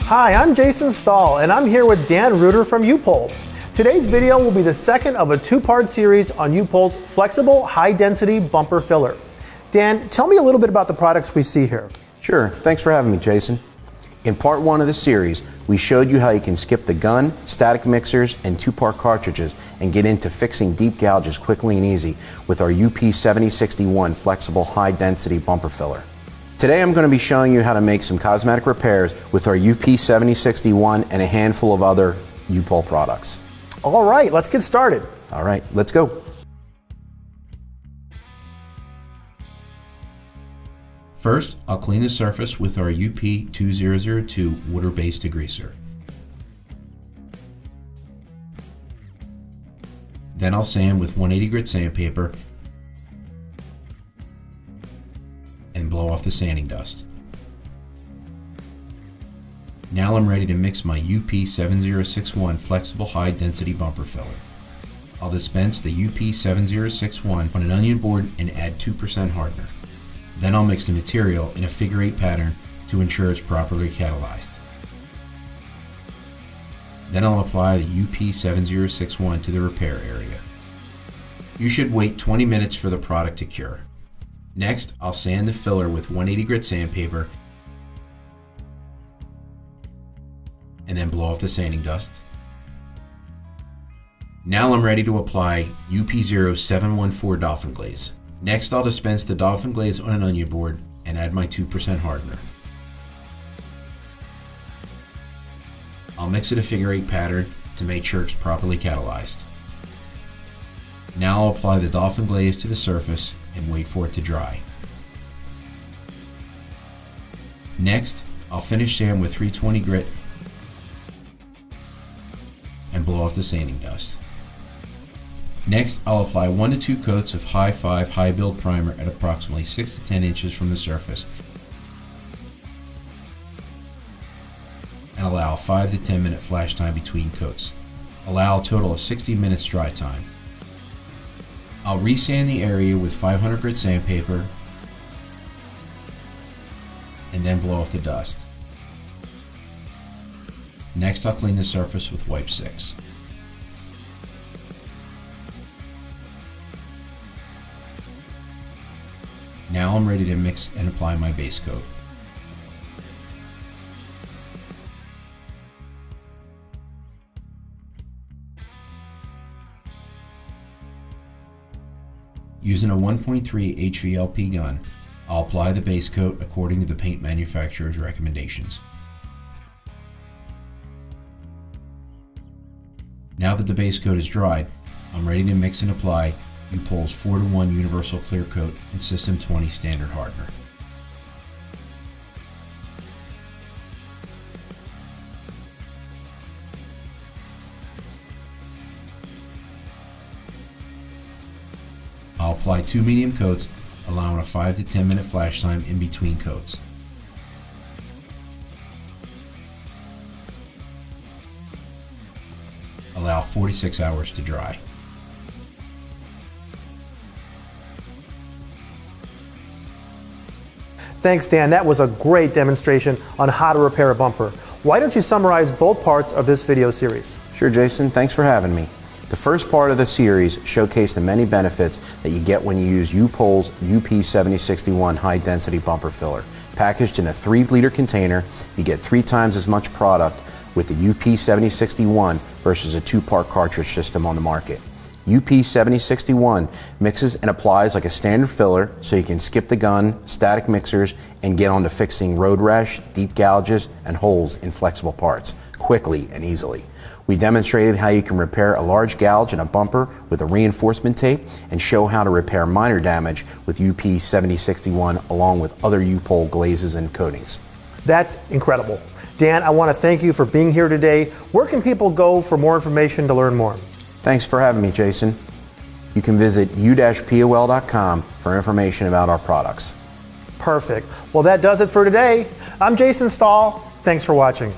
Hi, I'm Jason Stahl, and I'm here with Dan Reutter from U-POL. Today's video will be the second of a two-part series on U-POL's flexible, high-density bumper filler. Dan, tell me a little bit about the products we see here. Sure, thanks for having me, Jason. In part one of the series, we showed you how you can skip the gun, static mixers, and two-part cartridges and get into fixing deep gouges quickly and easy with our UP7061 flexible high-density bumper filler. Today I'm going to be showing you how to make some cosmetic repairs with our UP7061 and a handful of other U-POL products. All right, let's get started. All right, let's go. First, I'll clean the surface with our UP2002 water-based degreaser. Then I'll sand with 180 grit sandpaper and blow off the sanding dust. Now I'm ready to mix my UP7061 flexible high density bumper filler. I'll dispense the UP7061 on an onion board and add 2% hardener. Then I'll mix the material in a figure 8 pattern to ensure it's properly catalyzed. Then I'll apply the UP7061 to the repair area. You should wait 20 minutes for the product to cure. Next, I'll sand the filler with 180 grit sandpaper and then blow off the sanding dust. Now I'm ready to apply UP0714 Dolphin Glaze. Next, I'll dispense the Dolphin Glaze on an onion board and add my 2% hardener. I'll mix it a figure 8 pattern to make sure it's properly catalyzed. Now I'll apply the Dolphin Glaze to the surface and wait for it to dry. Next, I'll finish sand with 320 grit and blow off the sanding dust. Next, I'll apply 1 to 2 coats of High 5 high build primer at approximately 6 to 10 inches from the surface and allow a 5 to 10 minute flash time between coats. Allow a total of 60 minutes dry time. I'll resand the area with 500 grit sandpaper and then blow off the dust. Next, I'll clean the surface with wipe 6. Now I'm ready to mix and apply my base coat. Using a 1.3 HVLP gun, I'll apply the base coat according to the paint manufacturer's recommendations. Now that the base coat is dried, I'm ready to mix and apply U-POL's 4:1 Universal Clear Coat and System 20 Standard Hardener. I'll apply 2 medium coats, allowing a 5 to 10 minute flash time in between coats. Allow 46 hours to dry. Thanks, Dan. That was a great demonstration on how to repair a bumper. Why don't you summarize both parts of this video series? Sure, Jason, thanks for having me. The first part of the series showcased the many benefits that you get when you use U-POL's UP7061 high-density bumper filler. Packaged in a 3-liter container, you get 3 times as much product with the UP7061 versus a 2-part cartridge system on the market. UP7061 mixes and applies like a standard filler so you can skip the gun, static mixers, and get on to fixing road rash, deep gouges, and holes in flexible parts quickly and easily. We demonstrated how you can repair a large gouge in a bumper with a reinforcement tape and show how to repair minor damage with UP7061 along with other U-POL glazes and coatings. That's incredible. Dan, I want to thank you for being here today. Where can people go for more information to learn more? Thanks for having me, Jason. You can visit u-pol.com for information about our products. Perfect. Well, that does it for today. I'm Jason Stahl. Thanks for watching.